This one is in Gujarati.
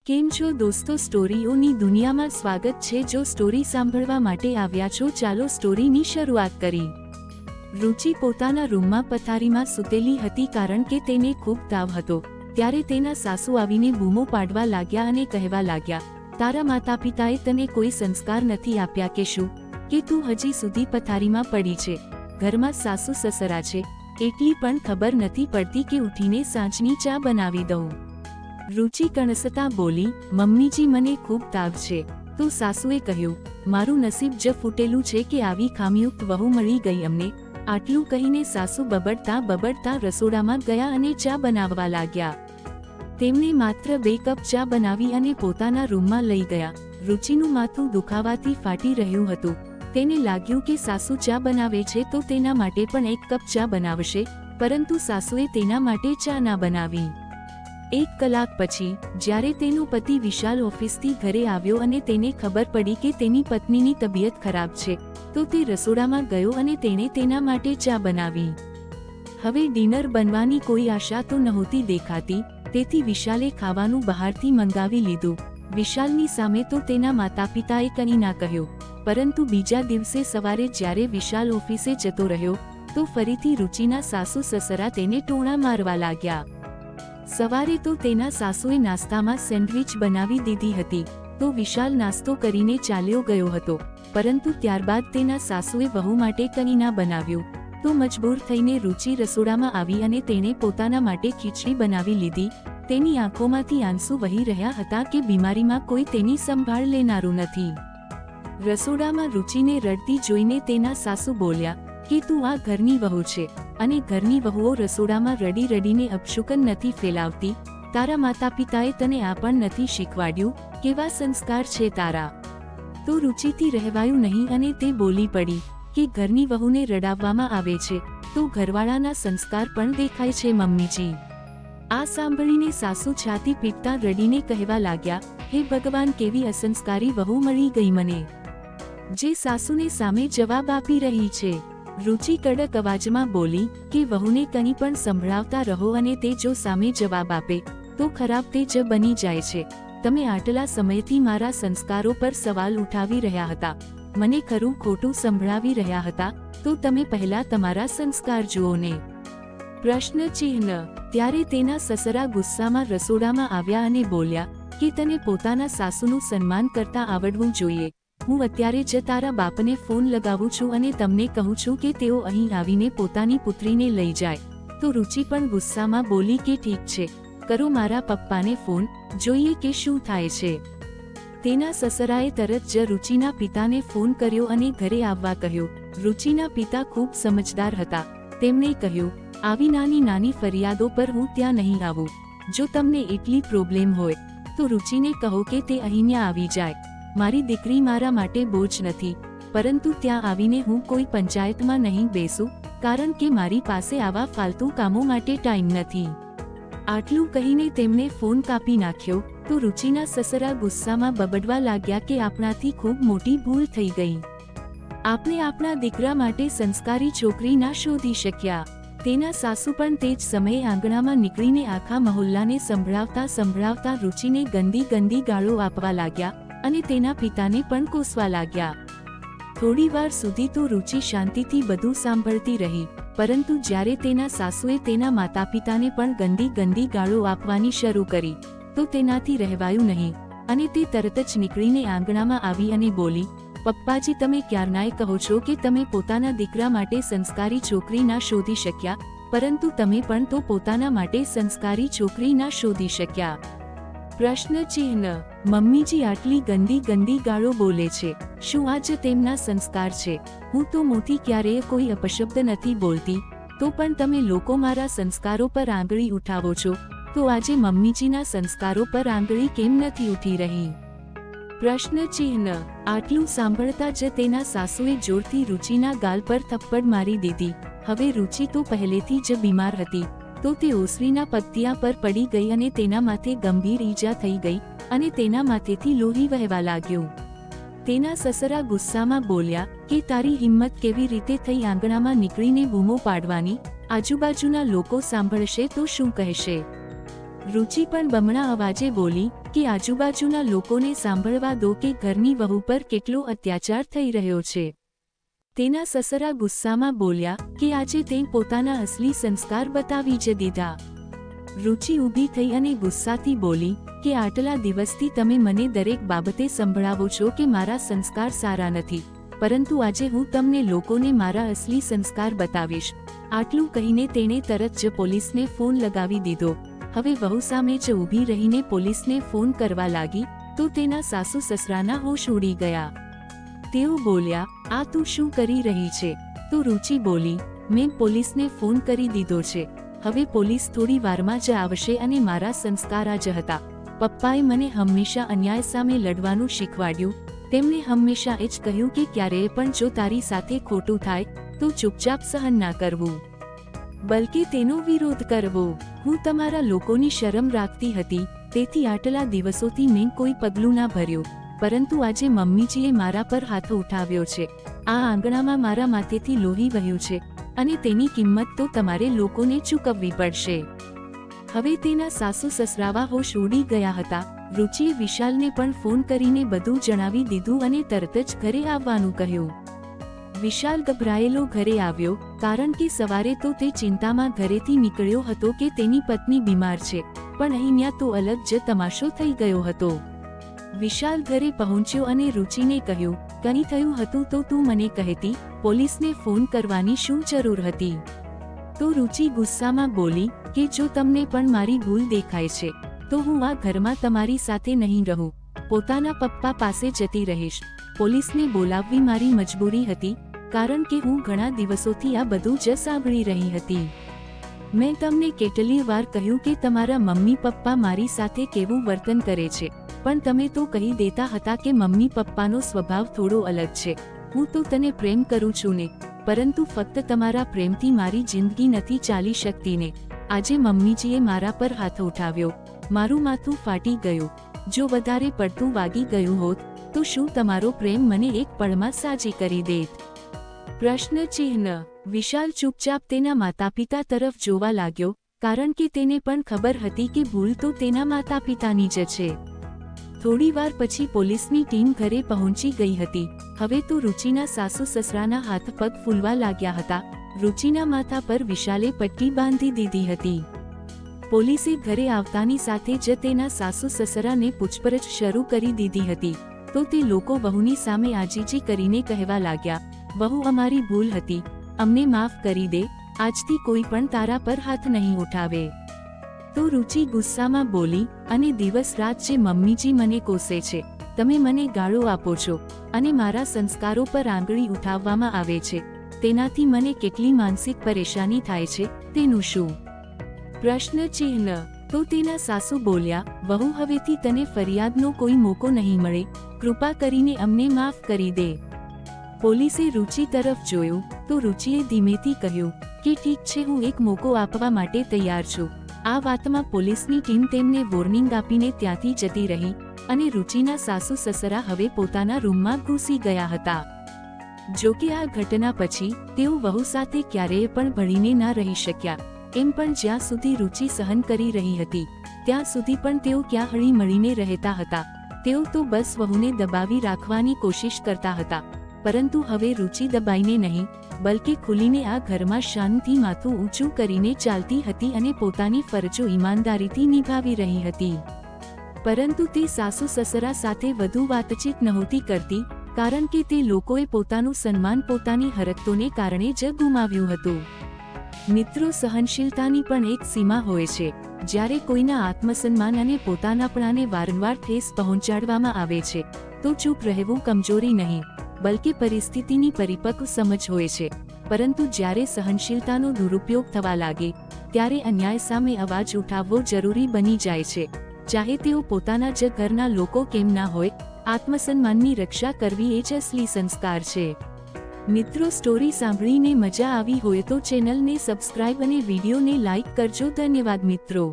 કેમ છો દોસ્તો, સ્ટોરીઓની દુનિયામાં સ્વાગત છે। જો સ્ટોરી સાંભળવા માટે આવ્યા છો, ચાલો સ્ટોરીની શરૂઆત કરી। રુચિ પોતાના રૂમમાં પથારીમાં સૂતેલી હતી કારણ કે તેને ખૂબ તાવ હતો। ત્યારે તેના સાસુ આવીને બૂમો પાડવા લાગ્યા અને કહેવા લાગ્યા, તારા માતા પિતાએ તને કોઈ સંસ્કાર નથી આપ્યા કે શું, કે તું હજી સુધી પથારીમાં પડી છે। ઘરમાં સાસુ સસરા છે, એટલી પણ ખબર નથી પડતી કે ઉઠીને સાંજની ચા બનાવી દઉં। રુચિ કણસતા બોલી, મમ્મીજી મને ખૂબ તાવ છે। તો સાસુએ કહ્યું, મારું નસીબ જ ફૂટેલું છે કે આવી ખામીયુક્ત વહુ મળી ગઈ અમને। આટલું કહીને સાસુ બબડતા બબડતા રસોડામાં ગયા અને ચા બનાવવા લાગ્યા। તેમણે માત્ર 2 કપ ચા બનાવી અને પોતાના રૂમમાં લઈ ગયા। રુચિનું માથું દુખાવાથી ફાટી રહ્યું હતું। તેને લાગ્યું કે સાસુ ચા બનાવે છે તો તેના માટે પણ 1 કપ ચા બનાવશે, પરંતુ સાસુએ તેના માટે ચા ના બનાવી। 1 કલાક પછી જ્યારે તેનો પતિ વિશાલ ઓફિસથી ઘરે આવ્યો અને તેને ખબર પડી કે તેની પત્નીની તબિયત ખરાબ છે, તો તે રસોડામાં ગયો અને તેણે તેના માટે ચા બનાવી। હવે ડિનર બનવાની કોઈ આશા તો નહોતી દેખાતી, તેથી વિશાલે ખાવાનું બહારથી મંગાવી લીધું। વિશાલની સામે તો તેના માતા પિતાએ કંઈ ના કહ્યું, પરંતુ બીજા દિવસે સવારે જ્યારે વિશાલ ઓફિસે જતો રહ્યો, તો ફરીથી રુચિના સાસુ સસરા તેને ટોણા મારવા લાગ્યા। સવારે તો તેના સાસુએ નાસ્તામાં સેન્ડવિચ બનાવી દીધી હતી, તો વિશાલ નાસ્તો કરીને ચાલ્યો ગયો હતો, પરંતુ ત્યારબાદ તેના સાસુએ વહુ માટે કંઈ ના બનાવ્યું, તો મજબૂર થઈને રુચિ રસોડામાં આવી અને તેણે પોતાના માટે ખીચડી બનાવી લીધી। તેની આંખોમાંથી આંસુ વહી રહ્યા હતા કે બીમારીમાં કોઈ તેની સંભાળ લેનારું નથી। રસોડામાં રુચિને રડતી જોઈને તેના સાસુ બોલ્યા કે તું આ ઘરની વહુ છે અને ઘરની વહુઓ રસોડામાં રડી રડીને અપશુકન નથી ફેલાવતી। તારા માતા પિતાએ તને આ પણ નથી શીખવાડ્યું, કેવા સંસ્કાર છે તારા? તો રુચિથી રહેવાયું નહીં અને તે બોલી પડી કે ઘરની વહુને રડાવવામાં આવે છે તો ઘરવાળાના સંસ્કાર પણ દેખાય છે મમ્મીજી। આ સાંભળીને સાસુ છાતી પીટતા રડીને કહેવા લાગ્યા, હે ભગવાન, કેવી અસંસ્કારી વહુ મળી ગઈ મને, જે સાસુને સામે જવાબ આપી રહી છે। રુચિ કડક અવાજમાં બોલી કે વહુને કંઈ પણ સંભળાવતા રહો અને તે જો સામે જવાબ આપે તો ખરાબ તે જ બની જાય છે। તમે આટલા સમયથી મારા સંસ્કારો પર સવાલ ઉઠાવી રહ્યા હતા, મને ખરું ખોટું સંભળાવી રહ્યા હતા, તો તમે પહેલા તમારા સંસ્કાર જુઓ ને। પ્રશ્ન ચિહ્ન। ત્યારે તેના સસરા ગુસ્સામાં રસોડામાં આવ્યા અને બોલ્યા કે તને પોતાના સાસુનું સન્માન કરતા આવડવું જોઈએ। હું અત્યારે જ તારા બાપને ફોન લગાવું છું અને તમને કહું છું કે તેઓ અહીં આવીને પોતાની પુત્રીને લઈ જાય। તો રુચિ પણ ગુસ્સામાં બોલી કે ઠીક છે, કરો મારા પપ્પાને ફોન, જોઈએ કે શું થાય છે। તેના સસરાએ તરત જ રુચિના પિતાને ફોન કર્યો અને ઘરે આવવા કહ્યું। રુચિના પિતા ખૂબ સમજદાર હતા, તેમણે કહ્યું, આવી નાની નાની ફરિયાદો પર હું ત્યાં નહીં આવું। જો તમને એટલી પ્રોબ્લેમ હોય તો રુચિને કહો કે તે અહીંયા આવી જાય। મારી દીકરી મારા માટે બોજ નથી, પરંતુ ત્યાં આવીને હું કોઈ પંચાયતમાં નહીં બેસું, કારણ કે મારી પાસે આવા ફાલતુ કામો માટે ટાઈમ નથી। આટલું કહીને તેમણે ફોન કાપી નાખ્યો। તો રુચિના સસરા ગુસ્સામાં બબડવા લાગ્યા કે આપણાથી ખૂબ મોટી ભૂલ થઈ ગઈ, આપણે આપણા દીકરા માટે સંસ્કારી છોકરી ના શોધી શક્યા। તેના સાસુ પણ તે જ સમયે આંગણામાં નીકળીને આખા મહોલ્લાને સંભળાવતા સંભળાવતા રુચિને ગંદી ગંદી ગાળો આપવા લાગ્યા અને તેના પિતાને પણ કોસવા લાગ્યા। થોડી વાર સુધી તો રુચિ શાંતિથી બધું સાંભળતી રહી, પરંતુ જ્યારે તેના સાસુએ તેના માતા પિતાને પણ ગંદી ગંદી ગાળો આપવાની શરૂ કરી તો તેનાથી રહેવાયું નહીં અને તે તરત જ નીકળીને આંગણામાં આવી અને બોલી, પપ્પાજી, તમે ક્યારનાય કહો છો કે તમે પોતાના દીકરા માટે સંસ્કારી છોકરી ના શોધી શક્યા, પરંતુ તમે પણ તો પોતાના માટે સંસ્કારી છોકરી ના શોધી શક્યા। પ્રશ્ન ચિહ્ન। મમ્મીજી આટલી ગંદી ગંદી ગાળો બોલે છે, શું આ જ તેમના સંસ્કાર છે? હું તો મોથી ક્યારેય કોઈ અપશબ્દ નથી બોલતી, તો પણ તમે લોકો મારા સંસ્કારો પર આંગળી ઉઠાવો છો, તો આજે મમ્મીજીના સંસ્કારો પર આંગળી કેમ નથી ઉઠી રહી? પ્રશ્ન ચિહ્ન। આટલું સાંભળતા જ તેના સાસુએ જોરથી રુચિના ગાલ પર થપ્પડ મારી દીધી। હવે રુચિ તો પહેલેથી જ બીમાર હતી, તો તે ઓસરીના પત્તિયા પર પડી ગઈ અને તેના માથે ગંભીર ઈજા થઈ ગઈ અને તેના માથેથી લોહી વહેવા લાગ્યું। તેના સસરા ગુસ્સામાં બોલ્યા કે તારી હિંમત કેવી રીતે થઈ આંગણામાં નીકળીને બૂમો પાડવાની? આજુબાજુના લોકો સાંભળશે તો શું કહેશે? રુચિ પણ બમણા અવાજે બોલી કે આજુબાજુના લોકોને સાંભળવા દો કે ઘરની વહુ પર કેટલો અત્યાચાર થઈ રહ્યો છે. તેના સસરા ગુસ્સામાં બોલ્યા કે આજે તે પોતાના અસલી સંસ્કાર બતાવી જ દીધા. રુચિ ઊભી થઈ અને ગુસ્સાથી બોલી કે આટલા દિવસથી તમે મને દરેક બાબતે સંભળાવો છો કે મારા સંસ્કાર સારા નથી, પરંતુ આજે હું તમને લોકોને મારા અસલી સંસ્કાર બતાવીશ. આટલું કહીને તેણે તરત જ પોલીસને ફોન લગાવી દીધો. હવે વહુ સામે જ ઊભી રહીને પોલીસને ફોન કરવા લાગી તો તેના સાસુ સસરાના હોશ ઉડી ગયા. તેઓ બોલ્યા, આ તું શું કરી રહી છે? તો રુચિ બોલી, મેં પોલીસને ફોન કરી દીધો છે. હવે પોલીસ થોડી વારમાં જ આવશે અને મારા સંસ્કાર આ જ હતા. પપ્પાએ મને હંમેશા અન્યાય સામે લડવાનું શીખવાડ્યું. તેમણે હંમેશા એ જ કહ્યું કે ક્યારેય પણ જો તારી સાથે ખોટું થાય તો ચૂપચાપ સહન ના કરવું, બલકે તેનો વિરોધ કરવો. હું તમારા લોકોની શરમ રાખતી હતી, તેથી આટલા દિવસોથી મેં કોઈ પગલું ના ભર્યું, પરંતુ આજે મમ્મીજીએ મારા પર હાથ ઉઠાવ્યો છે. આ આંગણામાં મારા માથેથી લોહી વહ્યું છે અને તેની કિંમત તો તમારે લોકોને ચૂકવવી પડશે. હવે તેના સાસુ સસરાવા હોશ ઉડી ગયા હતા. રુચિએ વિશાલને પણ ફોન કરીને બધું જણાવી દીધું અને તરત જ ઘરે આવવાનું કહ્યું. વિશાલ ગભરાયેલો ઘરે આવ્યો, કારણ કે સવારે તો તે ચિંતામાં ઘરેથી નીકળ્યો હતો કે તેની પત્ની બીમાર છે, પણ અહીંયા તો અલગ જ તમાશો થઈ ગયો હતો. વિશાલ ઘરે પહોંચ્યો અને રુચિને કહ્યું, કંઈ થયું હતું તો તું મને કહેતી, પોલીસને ફોન કરવાની શું જરૂર હતી? તો રુચિ ગુસ્સામાં બોલી કે જો તમને પણ મારી ભૂલ દેખાય છે તો હું આ ઘરમાં તમારી સાથે નહીં રહું, પોતાના પપ્પા પાસે જતી રહીશ. પોલીસને બોલાવવી મારી મજબૂરી હતી, કારણ કે હું ઘણા દિવસોથી આ બધું જ સાંભળી રહી હતી. મેં તમને કેટલી વાર કહ્યું કે તમારા મમ્મી પપ્પા મારી સાથે કેવું વર્તન કરે છે, પણ તમે તો કહી દેતા હતા કે મમ્મી પપ્પાનો સ્વભાવ થોડો અલગ છે. હું તો તને પ્રેમ કરું છું ને, પરંતુ ફક્ત તમારા પ્રેમથી મારી જિંદગી નથી ચાલી શકતી ને. આજે મમ્મીજીએ મારા પર હાથ ઉઠાવ્યો, મારું માથું ફાટી ગયું. જો વધારે પડતું વાગી ગયું હોત તો શું તમારો પ્રેમ મને એક પળમાં સાજી કરી દેત? પ્રશ્ન ચિહ્ન. વિશાલ ચૂપચાપ તેના માતાપિતા તરફ જોવા લાગ્યો, કારણ કે તેને પણ ખબર હતી કે ભૂલ તો તેના માતાપિતાની જ છે. થોડીવાર પછી પોલીસની ટીમ ઘરે પહોંચી ગઈ હતી. હવે તો રુચિના સાસુ સસરાના હાથ પગ ફૂલવા લાગ્યા હતા. રુચિના માથા પર વિશાલે પટ્ટી બાંધી દીધી હતી. પોલીસે ઘરે આવતાની સાથે જ તેના સાસુ સસરાને પૂછપરછ શરૂ કરી દીધી હતી. તો તે લોકો વહુની સામે આજીજી કરીને કહેવા લાગ્યા, વહુ અમારી ભૂલ હતી, અમને માફ કરી દે, આજથી કોઈ પણ તારા પર હાથ નહીં ઉઠાવે. તો રુચિ ગુસ્સામાં બોલી, અને દિવસ રાત જે મમ્મીજી મને કોસે છે, તમે મને ગાળો આપો છો અને મારા સંસ્કારો પર આંગળી ઉઠાવવામાં આવે છે, તેનાથી મને કેટલી માનસિક પરેશાની થાય છે, તેનું શું? પ્રશ્ન ચિહ્ન. તો તેના સાસુ બોલ્યા, વહુ હવેથી તને ફરિયાદનો કોઈ મોકો નહીં મળે, કૃપા કરીને અમને માફ કરી દે. પોલીસે રુચિ તરફ જોયું તો રુચિએ ધીમેથી કહ્યું કે ઠીક છે, હું એક મોકો આપવા માટે તૈયાર છું. આ વાતમાં પોલીસની ટીમ તેમને વોર્નિંગ આપીને ત્યાંથી જતી રહી અને રુચિના સાસુ સસરા હવે પોતાના રૂમમાં ઘૂસી ગયા હતા. જો કે આ ઘટના પછી તેઓ વહુ સાથે ક્યારેય પણ ભળીને ના રહી શક્યા. એમ પણ જ્યાં સુધી રુચિ સહન કરી રહી હતી ત્યાં સુધી પણ તેઓ ક્યાં હળી મળીને રહેતા હતા. તેઓ તો બસ વહુને દબાવી રાખવાની કોશિશ કરતા હતા, પરંતુ હવે રુચિ દબાઈને નહીં, બલકે ખુલીને આ ઘરમાં શાનથી માથું ઊંચું કરીને ચાલતી હતી અને પોતાની ફરજો ઈમાનદારીથી નિભાવી રહી હતી. પરંતુ તે સાસુ સસરા સાથે વધુ વાતચીત નહોતી કરતી, કારણ કે તે લોકોએ પોતાનું સન્માન પોતાની હરકતોને કારણે જ ગુમાવ્યું હતું. મિત્રો, સહનશીલતાની પણ એક સીમા હોય છે. જ્યારે કોઈના આત્મસન્માન અને પોતાનાપણાને વારંવાર ઠેસ પહોંચાડવામાં આવે છે તો ચૂપ રહેવું કમજોરી નહીં, બલકે પરિસ્થિતિની પરિપક્વ સમજ હોય છે. પરંતુ જ્યારે સહનશીલતાનો દુરુપયોગ થવા લાગે ત્યારે અન્યાય સામે અવાજ ઉઠાવવો જરૂરી બની જાય છે, ચાહે તેઓ પોતાના જ ઘરના લોકો કેમ ના હોય. આત્મસન્માનની રક્ષા કરવી એ જ અસલી સંસ્કાર છે. મિત્રો, સ્ટોરી સાંભળીને મજા આવી હોય તો ચેનલને સબસ્ક્રાઇબ અને વિડીયોને લાઇક કરજો. ધન્યવાદ મિત્રો.